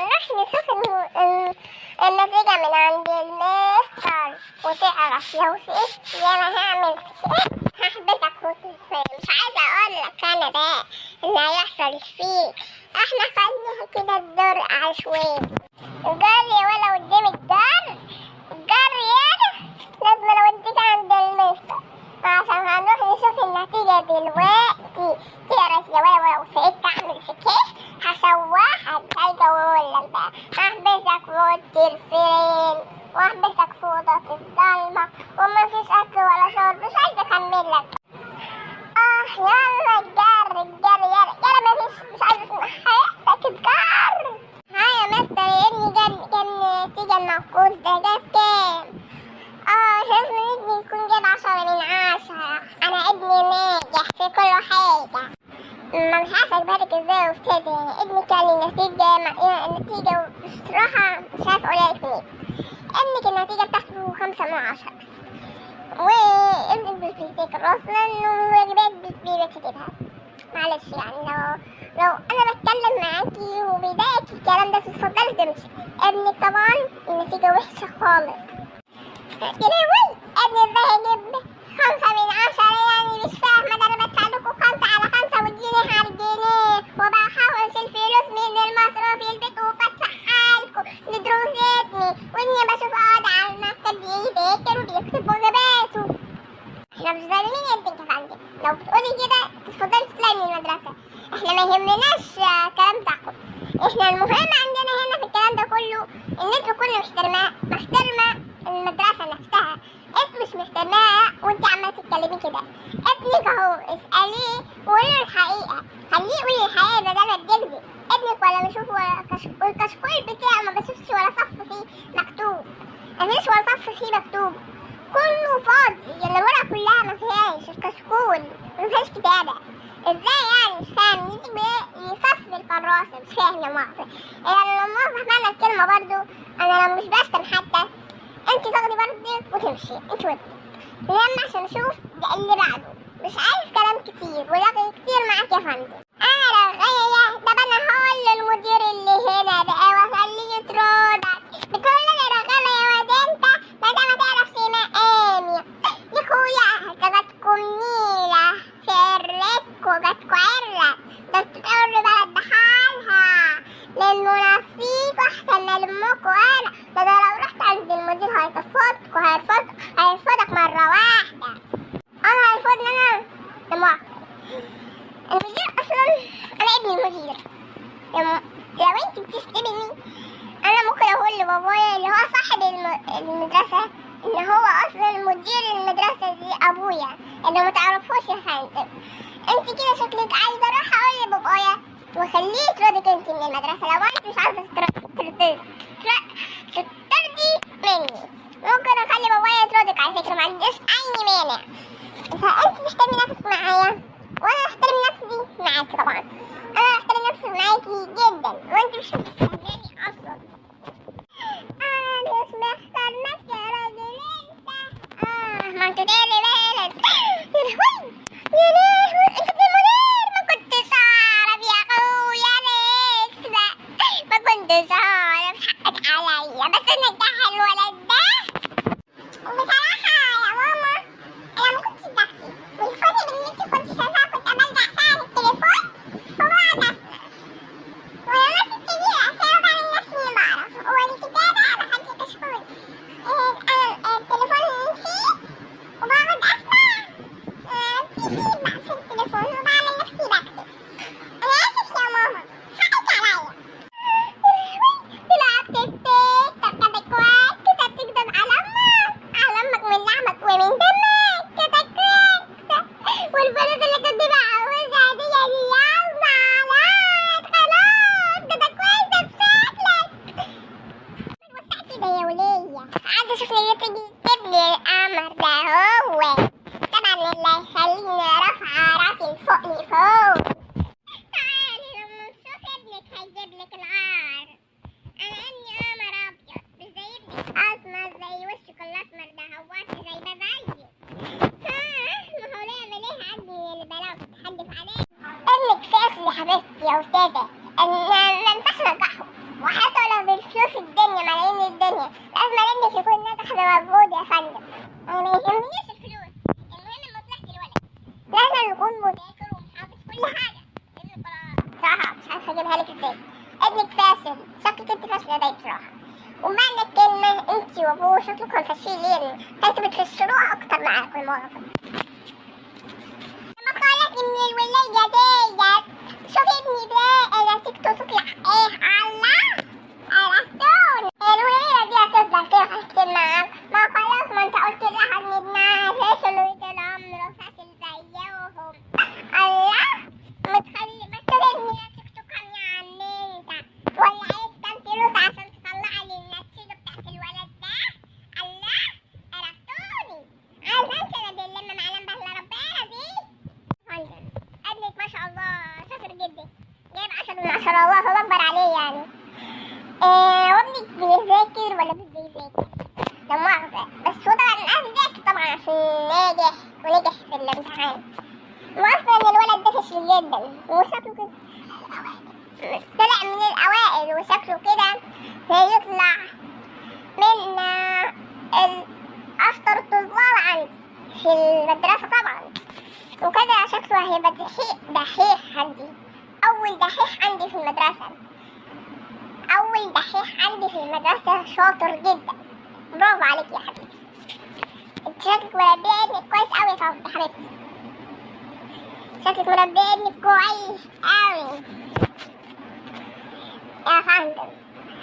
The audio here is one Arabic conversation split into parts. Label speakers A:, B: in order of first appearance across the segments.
A: نروح نشوف النتيجة من عند المستر وتعرف لو سقطت يانا هعمل هحبسك وتتفهم. مش عايزة أقولك أنا بقى اللي هيحصل فيك. احنا خليها كده الدور عشوائي. جري ولا قدام الدار جري يانا لازم أوديك عند المستر عشان هنروح نشوف النتيجة دلوقتي. تعرف يا ولو سقطت أعمل فيك ايه؟ هشوحك هيجا وأقولك بقى هحبسك في أوضة الفيلم وأحبسك في أوضة الضلمة ومفيش أكل ولا شرب. مش عايزة أكملك. يلا الجر يلا مفيش. مش عايزة أسمع حياتك الجر. ها يا مستر يا ابني كام نتيجة المنقوص ده جاب كام؟ لازم ابني يكون جاب 10/10. أنا ابني ناجح في كل حاجة. ما مش عارفة اجبرك ازاي يا استاذ. ابني كان النتيجة بصراحة مش عارفة اقولها لك مين. ابنك النتيجة بتاعته 5/10 وابنك مش بيذاكر اصلا وواجبات بيكتبها. معلش يعني لو انا بتكلم معاكي وبيضايقك الكلام ده تتفضلي تمشي. ابنك طبعا النتيجة وحشة خالص. كده ابني ازاي هيجيب 5/10؟ يعني مش فاهمة. ده انا بدفعلكوا 5/5 والجنيه على الجنيه وبحوش الفلوس من المصروف البيت وبدفع حالكوا لدروساتني واني بشوف قاعد على المكتب بيذاكر وبيكتب واجباته. احنا مش ظالمين يا بنت يا فندم. لو بتقولي كده تفضلي تطلعي من المدرسة. احنا ما يهمناش كلام بتاعكم. احنا المهم عندنا هنا في الكلام ده كله ان انتوا كله محترمة المدرسة نفسها. انت مش محترماها وانت عمالة تتكلمي كده. ابنك اهو اسأليه وقولي الحقيقة. خليه يقول الحقيقة بدل ما تكذبي. ابنك ولا بشوف ولا والكشكول بتاعه ما بشوفش ولا صف فيه مكتوب. مفيش ولا صف فيه مكتوب. كله فاضي. يعني الورقة كلها ما فيهاش الكشكول ما فيهاش كتابة. ازاي يعني؟ مش فاهم. يجي يصفي الكراسة. مش فاهم يا مؤاخذة. يعني لما موظف معنى الكلمة برضو انا لو مش بشتم حتى انت تاخدي برضك وتمشي انت ودي لما عشان اشوف اللي بعده. مش عايز كلام كتير ولغي كتير معاك يا فندم. انا رغاية. طب انا هقول للمدير اللي هنا ده واخليه يطردك. بتقول لي رغاية يا واد انت ما ده ما تعرفش مقامي يا اخويا. جاتكم نيلة في عرتكوا جاتكوا عرة. ده بتقول بلد بحالها للمنافيق احسن نلمكوا. انا ده لو رحت عند المدير هيرفضك مرة واحدة. انا هيرفضني انا لمؤاخذة. المدير اصلا انا ابن المدير. لو انت بتشتمني انا ممكن اقول لبابايا اللي هو صاحب المدرسة ان هو اصلا مدير المدرسة دي ابويا اللي ما تعرفوش يا فندم. انت كده شكلك عايزة اروح اقول لبابايا واخليه يطردك انت من المدرسة. لو انت مش عايزة تطردي مني ممكن اخلي بابايا يطردك على فكرة. ما عنديش اي مانع. فانت تحترمي نفسك معايا وانا احترم نفسي معاكي. طبعا انا احترم نفسي معاكي جدا وانت مش بتحترميني اصلا. انا مش محترمك يا راجل انت. ما انت داري بالك. يا لهوي انت ابن المدير. ما كنتش اعرف يا اخويا. لسه ما كنتش اعرف. حقك عليا بس نجح الولد ده. بصراحة يا ماما انا ما كنتش بحكي والكتب اللي انت كنت شايفاها كنت بلزق فيها التليفون وبقعد اسمع. ولما تبتدي اساوي عن نفسي اللي بعرف والكتابة بحب الكشكول. التليفون فيه وبقعد اسمع. بتيجي بقفل التليفون وبعمل نفسي بكتب. انا اسف يا ماما حقك عليا. طلعت تكتب. طب كده كويس كده بتكذب على امك من لحمك ومن دمك كده كويس. والفلوس اللي كنت بعوزها دي اليوم عليك خلاص. كده كويس بشكلك. وسعت كده يا ولية. عايزة شخصيتي دي تبني القمر ده هو طبعا اللي هيخليني رافعة راسي لفوق. تعالي لما نشوف ابنك هيجيبلك العار. انا ابني قمر ابيض مش زي ابنك اسمر زي وشك الاسمر ده. هواتي زي ده زيي. ما هو نعمل ايه ابني اللي بلاوي بتحدف عليه. ابنك فاشل يا حبيبتي يا استاذة. ما ينفعش ننجحه وحتى لو بالفلوس الدنيا ملايين الدنيا لازم ابنك يكون ناجح بمجهود يا فندم. انا ما يهمنيش الفلوس، المهم مصلحة الولد. لازم يكون مذاكر ومحافظ كل حاجة. ابنك بصراحة مش عارفة اجيبها لك ازاي. ابنك فاشل، شكلك انت فاشلة دايما بصراحة. ومعنى الكلمة انت وابوه شكلكم فاشلين، انتوا بتفشلوها اكتر معاكم الموظفة. لما خرج من الولاية ديت شوف ابني ده نتيجته تطلع ايه. الله عرفتون الولاية دي هتفضل فيها كتير معاك. ما خلاص، ما انت قلت لها ان ابنها فاشل وطول عمره فاشل زيهم. الله متخلي بس ابني نتيجته كام يا عم انت؟ ولا عايز كام فلوس عشان تطلع لي النتيجة بتاعت الولد ده؟ الله عرفتوني. عايز انسى انا باللمة معلم بهلا ربنا دي. ابنك ما شاء الله شاطر جدا، جايب 10 من 10. الله اكبر عليه يعني. وابنك بيذاكر ولا مش بيذاكر؟ لا مؤاخذة، بس هو طبعا بيذاكر طبعا عشان ناجح ونجح في الامتحان. واصلا الولد ده فاشل جدا وشكله كده طلع من الاوائل وشكله كده هيطلع من اشطر الطلاب عندي في المدرسة طبعا. وكده شكله هيبقى دحيح عندي، أول دحيح عندي في المدرسة. أول دحيح عندي في المدرسة، شاطر جدا. برافو عليك يا حبيبتي. انت شكلك مربية ابنك كويس أوي يا حبيبتي. شكلك مربية ابنك كويس أوي يا فندم.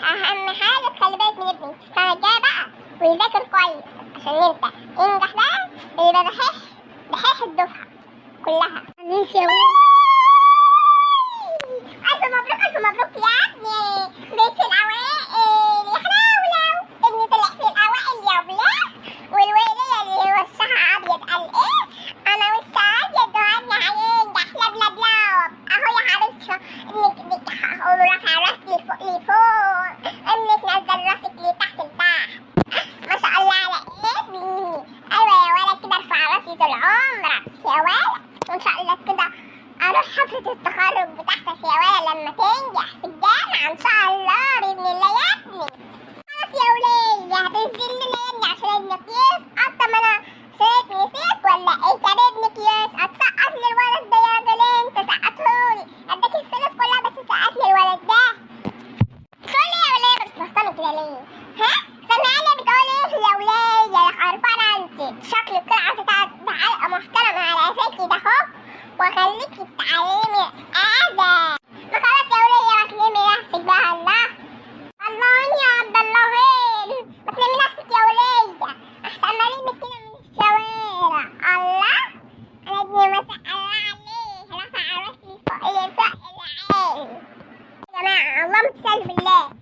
A: أهم حاجة تخلي بالك من ابنك السنة الجاية بقى ويذاكر كويس عشان انت ينجح بقى يبقى دحيح الدفعة كلها. انت يا ولد ألف مبروك ألف مبروك يا ابني، بقيت في الأوائل يا حلاولو. ابني طلع في الأوائل يا ولاد. والولية اللي وشها أبيض قال إيه؟ أنا وشها أبيض وابني هينجح لبلبلب. أهو يا حبيبتي ابنك نجح أهو، رافع راسي فوق لفوق، ابنك نزل راسك لتحت لتحت. ما شاء الله على ابني. أيوة يا ولد كده ارفع راسي طول عمرك يا ولد، وإن شاء الله كده أروح حفلة التخرج بتاعتك يا ولد لما تنجح في الجامعة إن شاء الله بإذن الله يا ابني. خلاص يا ولية هتنزل لنا يا ابني عشان ابنك يسقط. طب أنا نسيت ولا إيه؟ طب ابنك يسقط سقط لي الولد ده يا راجل، أنت سقطهولي. أديك الفلوس كلها بس سقط لي الولد ده. تقولي يا ولية بس بطلت كده ليه؟ ها؟ سامعاني بتقولي إيه يا ولية يا خرفانة أنت؟ شكلك كده عايزة تعلقة محترمة على قفاكي ده أهو، وأخليكي تتعلمي أدب. ما خلاص يا ولية تلمي نفسك بقى. الله يا عبد اللهين، ما تلمي نفسك يا ولية أحسن ما ألمك كده من الشوارع. الله أنا ابني ما شاء الله عليه رفع راسي فوق العين. يا جماعة الله متسال بالله.